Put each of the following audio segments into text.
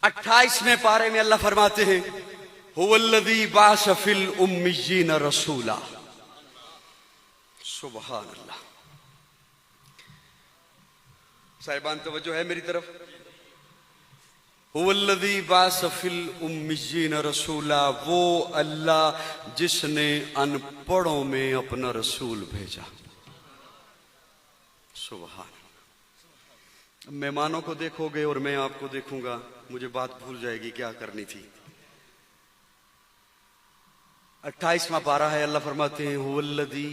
28वें पारे में अल्लाह फरमाते हैं हुवल्लज़ी बाअस फिल उम्मिय्यीन रसूला। सुभान अल्लाह। साहिबान तवज्जो है मेरी तरफ। हुवल्लज़ी बाअस फिल उम्मिय्यीन रसूला, वो अल्लाह जिसने अनपढ़ों में अपना रसूल भेजा। सुभान। मेहमानों को देखोगे और मैं आपको देखूंगा, मुझे बात भूल जाएगी क्या करनी थी। 28वां पारा है, अल्लाह फरमाते हैं हुवल्लज़ी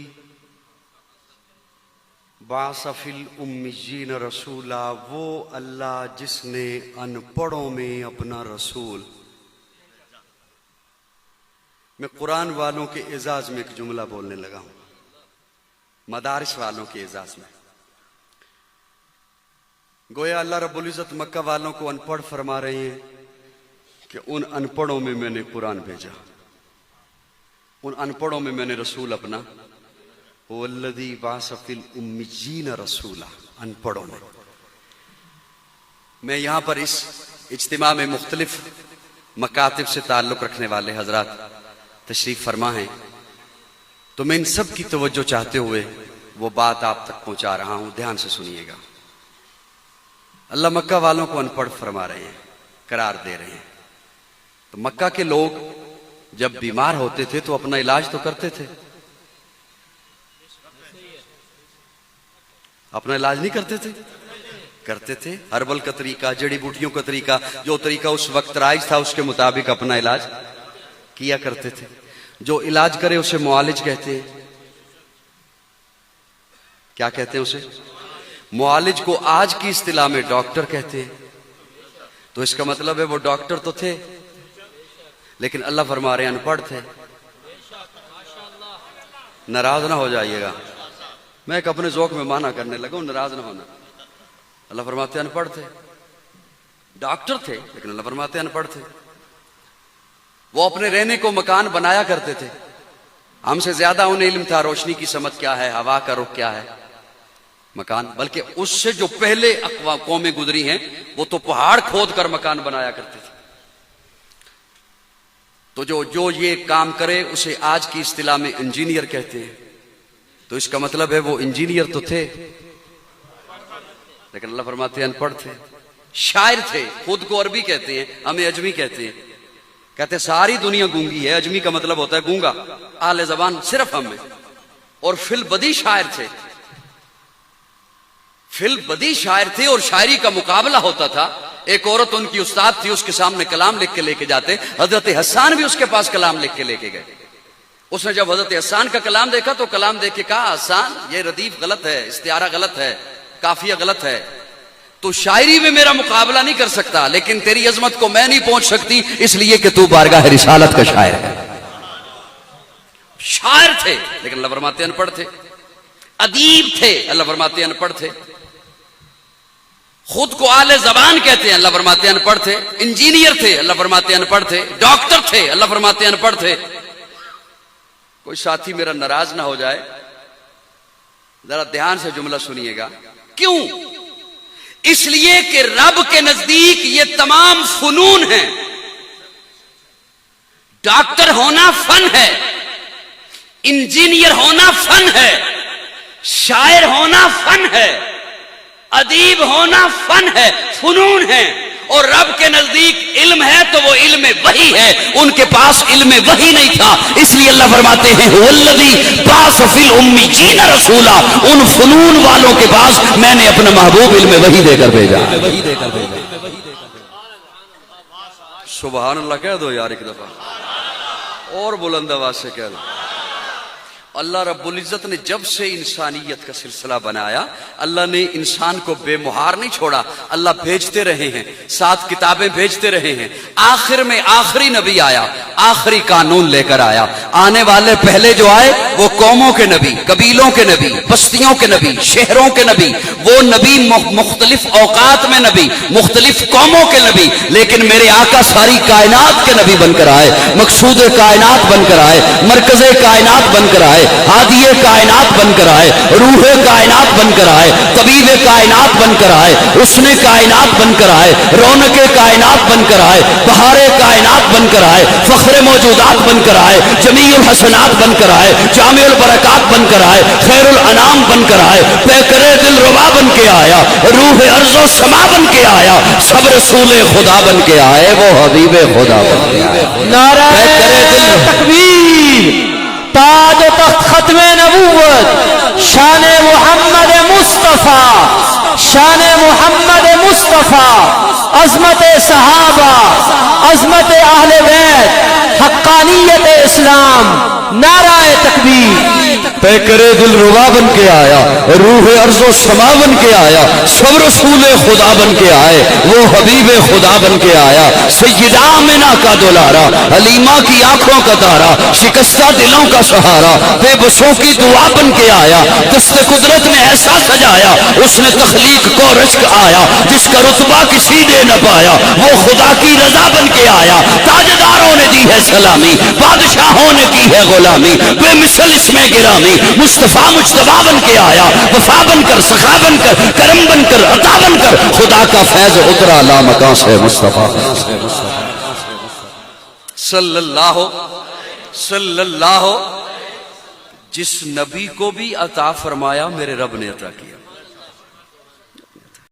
बाअस फिल उम्मिय्यीन रसूला, वो अल्लाह जिसने अनपढ़ों में अपना रसूल। मैं कुरान वालों के एजाज में एक जुमला बोलने लगा हूं, मदारिस वालों के एजाज में। गोया अल्लाह रब्बुल इज्जत मक्का वालों को अनपढ़ फरमा रहे हैं कि उन अनपढ़ों में मैंने कुरान भेजा, उन अनपढ़ों में मैंने रसूल अपना। वल्लज़ी बाअस फिल उम्मिय्यीन रसूला, अनपढ़ों में। मैं यहां पर इस इज्तिमा में मुख्तलिफ मकातिब से ताल्लुक रखने वाले हजरात तशरीफ फरमा हैं, तो मैं इन सब की तवज्जो चाहते हुए वो बात आप तक पहुंचा रहा हूं, ध्यान से सुनिएगा। अल्लाह मक्का वालों को अनपढ़ फरमा रहे हैं, करार दे रहे हैं। तो मक्का के लोग जब बीमार होते थे तो अपना इलाज तो करते थे, अपना इलाज नहीं करते थे? करते थे। हर्बल का तरीका, जड़ी बूटियों का तरीका, जो तरीका उस वक्त राइज था उसके मुताबिक अपना इलाज किया करते थे। जो इलाज करे उसे मुआलिज कहते हैं। क्या कहते हैं उसे? मुआलिज को आज की इस्तिलाह में डॉक्टर कहते हैं। तो इसका मतलब है वो डॉक्टर तो थे, लेकिन अल्लाह फरमा रहे अनपढ़ थे। नाराज ना हो जाइएगा, मैं एक अपने ज़ौक़ में माना करने लगा हूं, नाराज ना होना। अल्लाह फरमाते अनपढ़ थे, डॉक्टर थे लेकिन अल्लाह फरमाते अनपढ़ थे। वो अपने रहने को मकान बनाया करते थे, हमसे ज्यादा उन्हें इल्म था रोशनी की समझ क्या है, हवा का रुख क्या है, मकान। बल्कि उससे जो पहले कौमें गुजरी हैं वो तो पहाड़ खोद कर मकान बनाया करते थे। तो जो ये काम करे उसे आज की इस्तिलाह में इंजीनियर कहते हैं। तो इसका मतलब है वो इंजीनियर तो थे लेकिन अल्लाह फरमाते हैं अनपढ़ थे। शायर थे, खुद को अरबी कहते हैं, हमें अजमी कहते हैं। कहते सारी दुनिया गूंगी है, अजमी का मतलब होता है गूंगा, आले ज़बान सिर्फ हम में। और फिल बदी शायर थे, फिल बदी शायर थे और शायरी का मुकाबला होता था। एक औरत उनकी उस्ताद थी, उसके सामने कलाम लिख के लेके जाते। हजरत हसन भी उसके पास कलाम लिख के लेके गए। उसने जब हजरत हसन का कलाम देखा तो कलाम देख के कहा हसन ये रदीफ गलत है, इस्तिआरा गलत है, काफिया गलत है, तो शायरी में मेरा मुकाबला नहीं कर सकता, लेकिन तेरी अजमत को मैं नहीं पहुंच सकती इसलिए कि तू बारगाह रिसालत का शायर है। शायर थे लेकिन अल्लाह फरमाते अनपढ़ थे। अदीब थे, अल्लाह फरमाते अनपढ़ थे। खुद को आले ज़बान कहते हैं, अल्लाह फरमाते अनपढ़ थे। इंजीनियर थे, अल्लाह फरमाते अनपढ़ थे। डॉक्टर थे, अल्लाह फरमाते अनपढ़ थे। कोई साथी मेरा नाराज ना हो जाए, जरा ध्यान से जुमला सुनिएगा। क्यों? इसलिए कि रब के नजदीक ये तमाम फनून हैं। डॉक्टर होना फन है, इंजीनियर होना फन है, शायर होना फन है, अदीब होना फन है, फनून है। और रब के नजदीक इल्म है तो वो इल्म वही है, उनके पास इल्म वही नहीं था। इसलिए अल्लाह फरमाते हैं वल्लज़ी बाअस फिल उम्मिय्यीन रसूला, उन फनून वालों के पास मैंने अपना महबूब इल्म वही देकर भेजा। सुभान अल्लाह कह दो यार एक दफा और बुलंद आवाज से कह दो। अल्लाह रब्बुल इज्जत ने जब से इंसानियत का सिलसिला बनाया, अल्लाह ने इंसान को बेमुहार नहीं छोड़ा। अल्लाह भेजते रहे हैं, 7 किताबें भेजते रहे हैं। आखिर में आखिरी नबी आया, आखिरी कानून लेकर आया। आने वाले पहले जो आए वो कौमों के नबी, कबीलों के नबी, बस्तियों के नबी, शहरों के नबी। वो नबी मुख्तलिफ औकात में नबी, मुख्तलिफ कौमों के नबी। लेकिन मेरे आका सारी कायनात के नबी बनकर आए, मकसूद कायनात बनकर आए, मरकज़े कायनात बनकर आए। ہادی کائنات بن کر آئے، روح کائنات بن کر آئے، طبیب کائنات بن کر آئے، حسن کائنات بن کر آئے، رونق کائنات بن کر آئے، بہار کائنات بن کر آئے، فخر موجودات بن کر آئے، جمیع الحسنات بن کر آئے، جامع البرکات بن کر آئے، خیر الانام بن کر آئے، پیکر دل ربا بن کے آیا، روح ارض و سما بن کے آیا، سب رسول خدا بن کے آئے، وہ حبیب خدا بن کے آئے۔ نعرہ تکبیر، تاج و تخت ختم نبوت، شان محمد مصطفیٰ، شان محمد مصطفیٰ، عظمت صحابہ، عظمت اہل بیت، حقانیت اسلام، نعرہ تکبیر۔ پیکر دل ربا بن کے آیا، روح ارض و سما بن کے آیا، سب رسول خدا بن کے آئے، وہ حبیب خدا بن کے آیا، سیدہ آمنہ کا دلارا، حلیمہ کی آنکھوں کا تارا، شکستہ دلوں کا سہارا، بے بسوں کی دعا بن کے آیا، دست قدرت نے ایسا سجایا، اس نے تخلیق کو رزق آیا، جس کا رتبہ کسی نے نہ پایا، وہ خدا کی رضا بن کے آیا، تاجداروں نے دی ہے سلامی، بادشاہوں نے کی ہے غلامی، بے مثل اس میں گرامی، مصطفیٰ مجتبیٰ بن کے آیا، وفا بن کر، سخا بن کر، کرم بن کر، عطا بن کر، خدا کا فیض اترا لامکان سے مصطفیٰ۔ صلی اللہ جس نبی کو بھی عطا فرمایا میرے رب نے عطا کیا۔